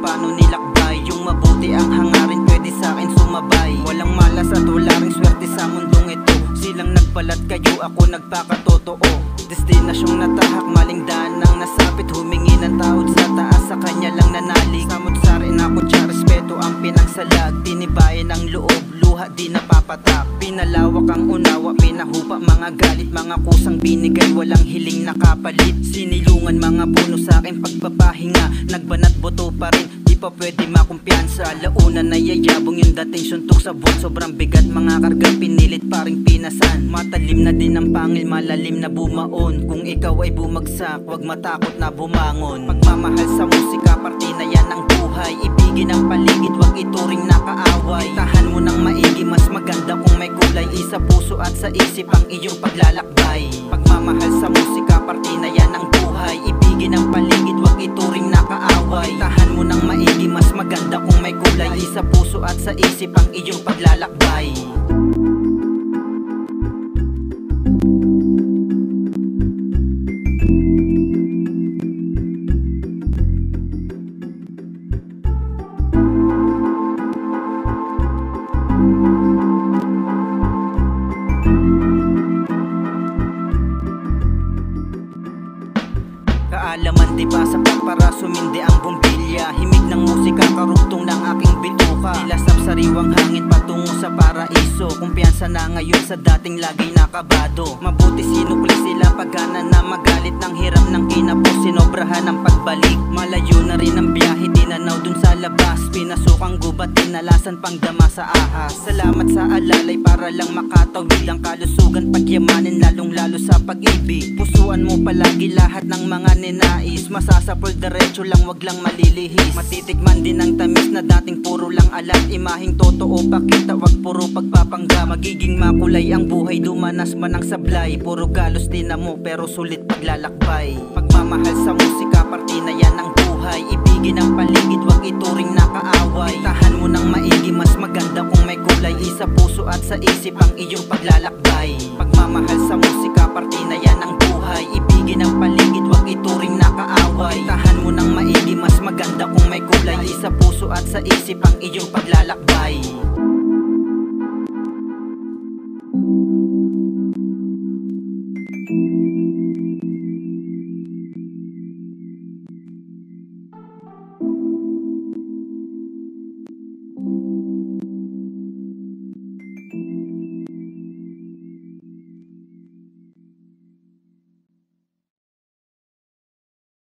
paano nilakbay. Yung mabuti ang hangarin, pwede sa'kin sumabay. Walang malas at wala ring swerte sa mundong ito. Silang nagbalat kayo, ako nagpakatotoo. Destinasyong natahak, maling daan ang nasapit. Humingi ng tawad sa taas, sa kanya lang nanalig. Samot-sarin ako, tsa respeto ang pinagsalag. Tinibayan ang loob, luha di napapatak. Pinalawak ang unawa, pinahupa mga galit. Mga kusang binigay, walang hiling nakapalit. Sinilungan mga puno sa aking pagpapahinga. Nagbanat boto pa rin, di pa pwede makumpiyansa. Launa na yayabong yung dating suntok sa buwan. Sobrang bigat mga karga, pinilit paring pinasan. Matalim na din ang pangil, malalim na bumaon. Kung ikaw ay bumagsak, wag matakot na bumangon. Pagmamahal sa musika, parte na yan ang buhay. Ibigin ang paligid, wag ituring nakaaway. Tahan mo ng maigi, mas maganda kung may kulay. Isa puso at sa isip ang iyong paglalakbay. Pagmamahal sa musika, parte na yan ang buhay. Ibigin ang paligid, wag ituring nakaaway. Tahan mo ng maigi, mas maganda kung may kulay. Isa puso at sa isip ang iyong paglalakbay. Kaalaman di ba sapat para sumindi ang bumbilya. Himig ng musika, karugtong ng aking bituka. Nilasap sariwang hangin patungo sa paraiso. Kumpiyansa na ngayon sa dating lagay nakabado. Mabuti sinukli sila pagana na magalit. Ng hiram ng kinapos, sinobrahan ang pagbalik. Malayo na rin ang biyahe, tinanaw dun sa labas. Pinasukang gubat, tinalasan pang dama sa ahas. Salamat sa alalay para lang makatawid ang kalusugan. Pagyamanin lalong lalo sa pag-ibig. Pusuan mo palagi lahat ng mga ninais. Masasapol diretso lang, wag lang malilihis. Matitikman din ang tamis na dating puro lang alat. Imahing totoo pakita, wag puro pagpapangga. Magiging makulay ang buhay, dumanas man ang sablay. Puro galos din na mo pero sulit paglalakbay. Pagmamahal sa musika, parte na yan ang buhay. Ibigin ang paligid, wag ituring nakaaway. Tahan mo ng maigi, mas maganda kung may kulay. Isa puso at sa isip ang iyong paglalakbay. Pagmamahal sa musika, parte na yan ang buhay. Ibigin ang paligid, wag ituring nakaaway. Tahan mo ng maigi, mas maganda kung may kulay. Isa puso at sa isip ang iyong paglalakbay.